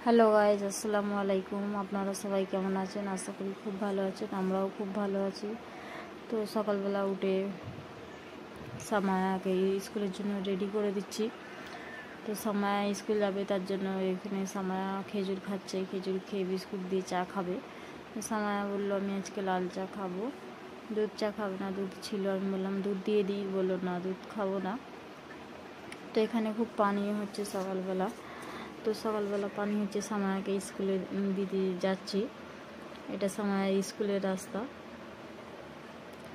Hello guys, আসসালামু আলাইকুম। আপনারা সবাই কেমন আছেন? আশা করি খুব ভালো আছেন। আমরাও খুব ভালো আছি। তো সকালবেলা উঠে সামায়াকে স্কুলের জন্য রেডি করে দিচ্ছি। তো সামায়া স্কুল যাবে, তার জন্য এখানে সামায়া খেজুর খাচ্ছে। খেজুর খেয়ে বিস্কুট দিয়ে চা খাবে। তো সামায়া বললো আমি আজকে লাল চা খাবো, দুধ চা খাবে না। দুধ ছিল, আমি বললাম দুধ দিয়ে দিই, বললো না দুধ খাবো না। তো এখানে খুব পানি হচ্ছে সকালবেলা। তো সকালবেলা পানি হচ্ছে, সামায়াকে স্কুলে দিতে যাচ্ছি। এটা সামায়া স্কুলের রাস্তা।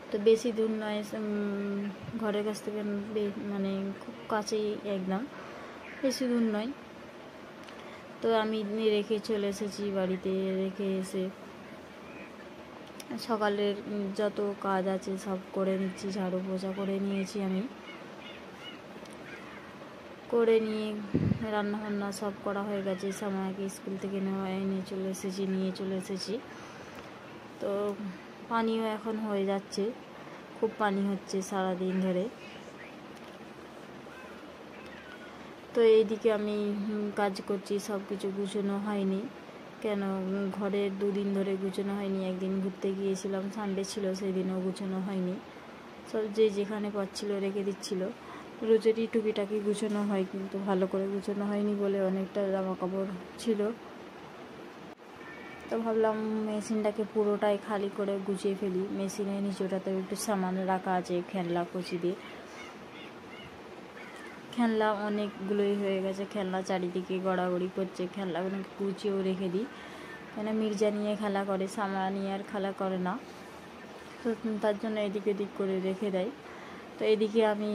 তো বেশি দূর নয়, ঘরের কাছ থেকে মানে খুব কাছেই, একদম বেশি দূর নয়। তো আমি রেখে চলে এসেছি বাড়িতে। রেখে এসে সকালের যত কাজ আছে সব করে নিচ্ছি। ঝাড়ু পোছা করে নিয়েছি, আমি করে নিয়ে রান্নাবান্না সব করা হয়ে গেছে। সামায়াকে স্কুল থেকে নিয়ে চলে এসেছি। তো পানিও এখন হয়ে যাচ্ছে, খুব পানি হচ্ছে সারাদিন ধরে। তো এইদিকে আমি কাজ করছি, সব কিছু গুছানো হয়নি। কেন ঘরে দুদিন ধরে গুছানো হয়নি। একদিন ঘুরতে গিয়েছিলাম, সানডে ছিল, সেই দিনও গুছানো হয়নি। সব যে যেখানে পাচ্ছিল রেখে দিচ্ছিল। রোজেরই টুকিটাকি গুছানো হয়, কিন্তু ভালো করে গুছানো হয়নি বলে অনেকটা জামা কাপড় ছিল। তো ভাবলাম মেশিনটাকে পুরোটাই খালি করে গুছিয়ে ফেলি। মেশিনের নিচেটাতে একটু সামান রাখা আছে, খেলনা কচি দিয়ে। খেলনা অনেকগুলোই হয়ে গেছে, খেলনা চারিদিকে গড়াগড়ি করছে। খেলনাগুলোকে গুছিয়েও রেখে দিই, কেন মির্জা নিয়ে খেলা করে, সামা নিয়ে আর খেলা করে না। তো তার জন্য এদিক ওদিক করে রেখে দেয়। তো এদিকে আমি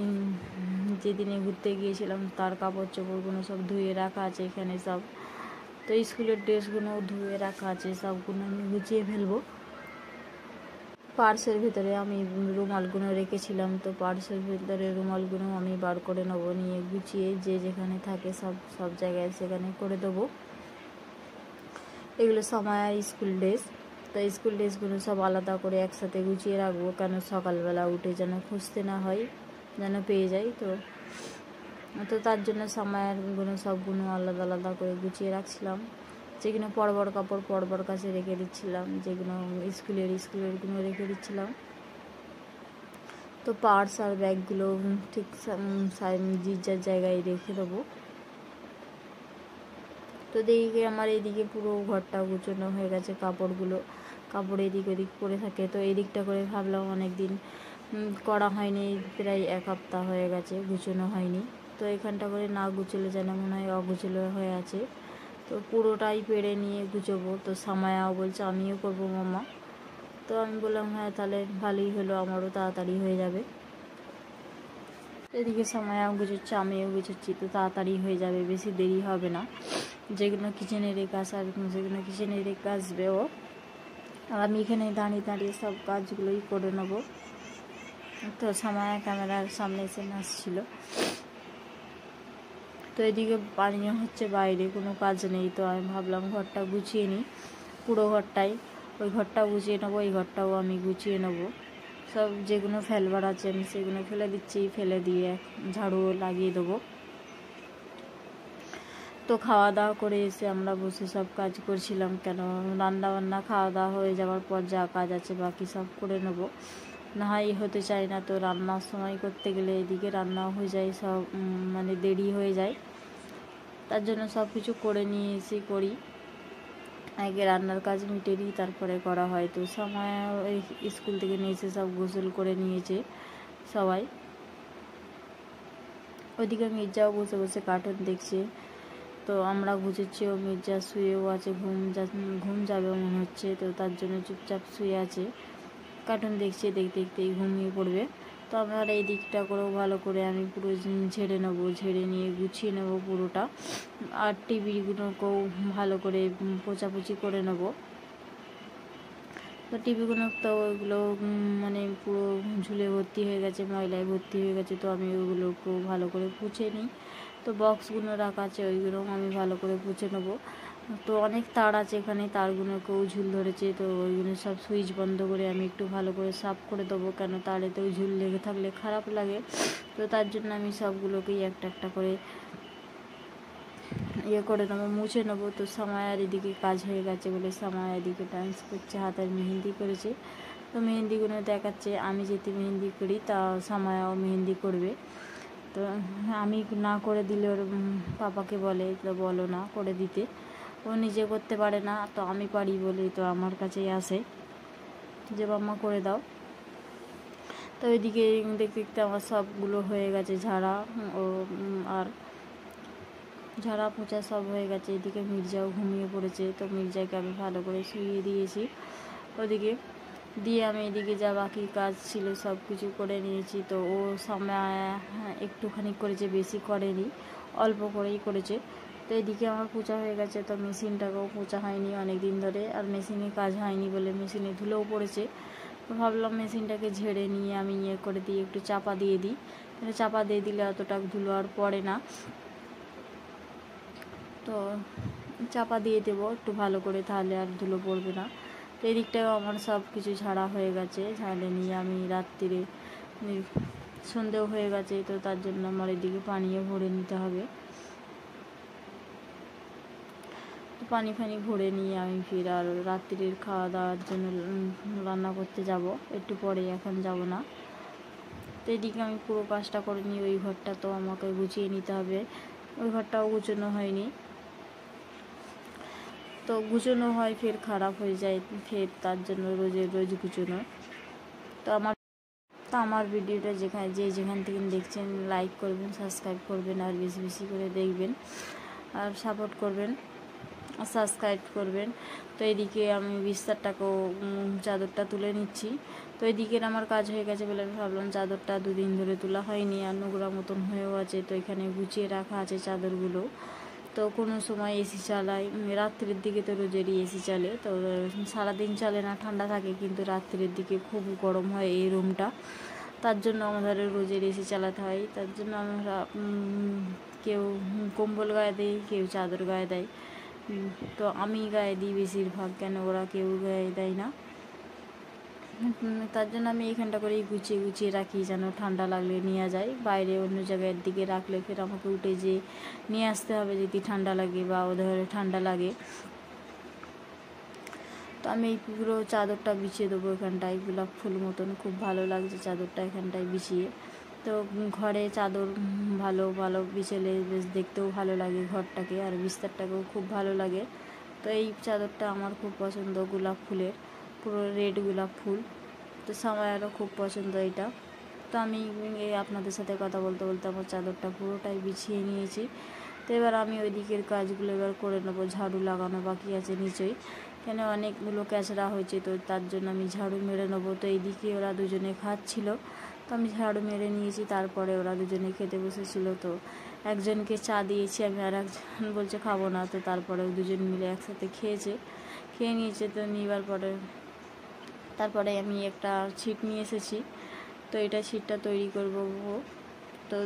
যেদিনে ঘুরতে গিয়েছিলাম তার কাপড় চোপড়গুলো সব ধুয়ে রাখা আছে এখানে সব। তো স্কুলের ড্রেসগুলোও ধুয়ে রাখা আছে, সবগুলো আমি গুছিয়ে ফেলবো। পার্সের ভিতরে আমি রুমালগুলো রেখেছিলাম, তো পার্সের ভিতরে রুমালগুলো আমি বার করে নেবো, নিয়ে গুছিয়ে যে যেখানে থাকে সব জায়গায় সেখানে করে দেবো। এগুলো সামায়ার স্কুল ড্রেস। তো স্কুল ড্রেসগুলো সব আলাদা করে একসাথে গুছিয়ে রাখবো, কেন সকালবেলা উঠে যেন খুঁজতে না হয়, যেন পেয়ে যাই। তো তার জন্য সামায়ারগুলো সবগুলো আলাদা আলাদা করে গুছিয়ে রাখছিলাম। যেগুলো পরবর কাপড় পরবর কাছে রেখে দিচ্ছিলাম, যেগুলো স্কুলেরগুলো রেখে দিচ্ছিলাম। তো পার্স আর ব্যাগগুলো ঠিক যার জায়গায় রেখে দেবো। তো দেখি আমার এইদিকে পুরো ঘরটা গুছানো হয়ে গেছে। কাপড় এদিক ওদিক পরে থাকে। তো এদিকটা করে ভাবলাম অনেক দিন করা হয়নি, প্রায় 1 সপ্তাহ হয়ে গেছে গুছানো হয়নি। তো এখানটা করে না গুছলে যেন মনে হয় অগুছলো হয়ে আছে। তো পুরোটাই পেড়ে নিয়ে গুছাবো। তো সামায়াও বলছে আমিও করবো মামা। তো আমি বললাম হ্যাঁ তাহলে ভালোই হলো, আমারও তাড়াতাড়ি হয়ে যাবে। এদিকে সামায়াও গুছোচ্ছে, আমিও গুছোচ্ছি, তো তাড়াতাড়ি হয়ে যাবে, বেশি দেরি হবে না। যেগুলো কিচেনে রেখে আসা সেগুলো কিচেনে রেখে আসবে ও, আর আমি এখানে দাঁড়িয়ে দাঁড়িয়ে সব কাজগুলোই করে নেবো। তো সামায়া ক্যামেরার সামনে এসে নাচছিল। তো এদিকে পানিও হচ্ছে, বাইরে কোনো কাজ নেই। তো আমি ভাবলাম ঘরটা গুছিয়ে নিই, পুরো ঘরটাই। ওই ঘরটাও গুছিয়ে নেবো, এই ঘরটাও আমি গুছিয়ে নেবো। সব যেগুলো ফেলবার আছে আমি সেগুলো ফেলে দিচ্ছি, ফেলে দিয়ে ঝাড়ুও লাগিয়ে দেবো। তো খাওয়া দাওয়া করে এসে আমরা বসে সব কাজ করছিলাম, কেন রান্না বান্না খাওয়া দাওয়া হয়ে যাওয়ার পর যা কাজ আছে বাকি সব করে নেবো। না হয় হতে চায় না, তো রান্নার সময় করতে গেলে এদিকে রান্নাও হয়ে যায়, সব মানে দেরি হয়ে যায়। তার জন্য সব কিছু করে নিয়ে এসে করি, আগে রান্নার কাজ মিটে দিই, তারপরে করা হয়। তো সময় স্কুল থেকে নিয়ে এসে সব গোসল করে নিয়েছে সবাই। ওইদিকে মির্জাও বসে বসে কার্টুন দেখছে। তো আমরা গুছোচ্ছি, ও মির্জা শুয়েও আছে, ঘুম যাবে মনে হচ্ছে। তো তার জন্য চুপচাপ শুয়ে আছে, কার্টুন দেখতে দেখতেই ঘুমিয়ে পড়বে। তো আমার এই দিকটা করেও ভালো করে আমি পুরো ঝেড়ে নেবো, ঝেড়ে নিয়ে গুছিয়ে নেবো পুরোটা। আর টিভিগুলোকেও ভালো করে পোছাপুছি করে নেবো। তো টিভিগুলো তো ওইগুলো মানে পুরো ঝুলে ভর্তি হয়ে গেছে, ময়লায় ভর্তি হয়ে গেছে। তো আমি ওগুলোকেও ভালো করে পুছে নিই। তো বক্সগুলো রাখা আছে, ওইগুলো আমি ভালো করে পুছে নেবো। তো অনেক তার আছে এখানে, তারগুলোকেও ঝুল ধরেছে। তো ওইগুলো সব সুইচ বন্ধ করে আমি একটু ভালো করে সাফ করে দেবো, কেন তারেতেও ঝুল লেগে থাকলে খারাপ লাগে। তো তার জন্য আমি সবগুলোকেই একটা একটা করে ইয়ে করে নেবো, মুছে নেবো। তো সামায়ার এদিকে কাজ হয়ে গেছে বলে সামায়া এদিকে ডান্স করছে, হাতের মেহেন্দি করেছে। তো মেহেন্দিগুলো দেখাচ্ছে, আমি যেতে মেহেন্দি করি তা সামায়াও মেহেন্দি করবে। তো আমি না করে দিলে ওর পাপাকে বলে, তো বলো না করে দিতে, ও নিজে করতে পারে না, তো আমি পারি বলে তো আমার কাছেই আসে যে মাম্মা করে দাও। তো ওইদিকে দেখতে দেখতে আমার সবগুলো হয়ে গেছে, ঝাড়া ও আর ঝাড়া পোঁছা সব হয়ে গেছে। এদিকে মির্জাও ঘুমিয়ে পড়েছে, তো মির্জাকে আমি ভালো করে শুইয়ে দিয়েছি। ওদিকে দিয়ে আমি এদিকে যা বাকি কাজ ছিল সব কিছু করে নিয়েছি। তো ও সময় একটুখানি করেছে, বেশি করেনি, অল্প করেই করেছে। তো এদিকে আমার পোঁছা হয়ে গেছে। তো মেশিনটাকেও পোঁছা হয়নি অনেক দিন ধরে, আর মেশিনে কাজ হয়নি বলে মেশিনে ধুলোও পড়েছে। তো ভাবলাম মেশিনটাকে ঝেড়ে নিয়ে আমি ইয়ে করে দিয়ে একটু চাপা দিয়ে দিই, চাপা দিয়ে দিলে অতটা ধুলো আর পড়ে না। তো চাপা দিয়ে দেবো একটু ভালো করে, তাহলে আর ধুলো পড়বে না। তো এদিকটাও আমার সব কিছু ঝাড়া হয়ে গেছে। ঝাড়ে নিয়ে আমি রাত্রিরে সন্ধেও হয়ে গেছে, তো তার জন্য আমার এদিকে পানিও ভরে নিতে হবে। তো পানি ফানি ভরে নিয়ে আমি ফির আর রাত্রির খাওয়া দাওয়ার জন্য রান্না করতে যাব একটু পরে, এখন যাব না। তো এদিকে আমি পুরো কাজটা করে নিই। ওই ঘরটা তো আমাকে গুছিয়ে নিতে হবে, ওই ঘরটাও গুছানো হয়নি। তো গুছানো হয় ফের খারাপ হয়ে যায়, ফের তার জন্য রোজ গুছানো। তো আমার ভিডিওটা যেখান থেকে দেখছেন লাইক করবেন, সাবস্ক্রাইব করবেন, আর বেশি বেশি করে দেখবেন আর সাপোর্ট করবেন আর সাবস্ক্রাইব করবেন। তো এদিকে আমি বিস্তারটাকেও চাদরটা তুলে নিচ্ছি। তো এদিকের আমার কাজ হয়ে গেছে বলে আমি ভাবলাম চাদরটা 2 দিন ধরে তোলা হয়নি, আর নোংরা মতন হয়েও আছে। তো এখানে গুছিয়ে রাখা আছে চাদরগুলো। তো কোনো সময় এসি চালাই, রাত্রের দিকে তো রোজেরই এসি চলে। তো সারাদিন চলে না, ঠান্ডা থাকে, কিন্তু রাত্রের দিকে খুব গরম হয় এই রুমটা, তার জন্য আমাদের রোজের এসি চালাতে হয়। তার জন্য আমরা কেউ কম্বল গায়ে দেয়, কেউ চাদর গায়ে দেয়। তো আমি গায়ে দিই বেশিরভাগ, কেন ওরা কেউ গায়ে দেয় না। তার জন্য আমি এইখানটা করেই গুছিয়ে রাখি, যেন ঠান্ডা লাগলে নেওয়া যায়। বাইরে অন্য জায়গার দিকে রাখলে ফের আমাকে উঠে যেয়ে নিয়ে আসতে হবে যদি ঠান্ডা লাগে বা ওদের ঠান্ডা লাগে। তো আমি এই পুরো চাদরটা বিছিয়ে দেবো এখানটায়, গোলাপ ফুল মতন খুব ভালো লাগছে চাদরটা এখানটায় বিছিয়ে। তো ঘরে চাদর ভালো বিছালে বেশ দেখতেও ভালো লাগে ঘরটাকে, আর বিস্তারটাকেও খুব ভালো লাগে। তো এই চাদরটা আমার খুব পছন্দ, গোলাপ ফুলের, পুরো রেড গোলাপ ফুল। তো সবাইয়েরও খুব পছন্দ এটা। তো আমি আপনাদের সাথে কথা বলতে বলতে আমার চাদরটা পুরোটাই বিছিয়ে নিয়েছি। তো এবার আমি ওই দিকের কাজগুলো এবার করে নেবো। ঝাড়ু লাগানো বাকি আছে নিচেই, কেন অনেকগুলো ক্যাচড়া হয়েছে, তো তার জন্য আমি ঝাড়ু মেরে নেবো। তো এইদিকে ওরা দুজনে খাচ্ছিল, তো আমি ঝাড়ু মেরে নিয়েছি। তারপরে ওরা দুজনে খেতে বসেছিল। তো একজনকে চা দিয়েছি আমি, আর একজন বলছে খাবো না। তো তারপরে দুজন মিলে একসাথে খেয়ে নিয়েছে। তো নেবার পরে তারপরে আমি একটা ছিট নিয়ে এসেছি। তো এটা ছিটটা তৈরি করবো। তো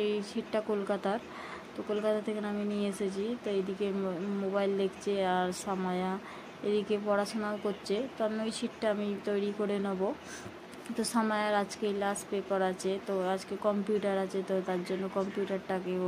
এই ছিটটা কলকাতার, তো কলকাতা থেকে আমি নিয়ে এসেছি। তো এইদিকে মোবাইল দেখছে আর সামায়া এদিকে পড়াশোনাও করছে। তো আমি ওই ছিটটা আমি তৈরি করে নেব। তো সামায়ার আজকে লাস্ট পেপার আছে, তো আজকে কম্পিউটার আছে, তো তার জন্য কম্পিউটারটাকেও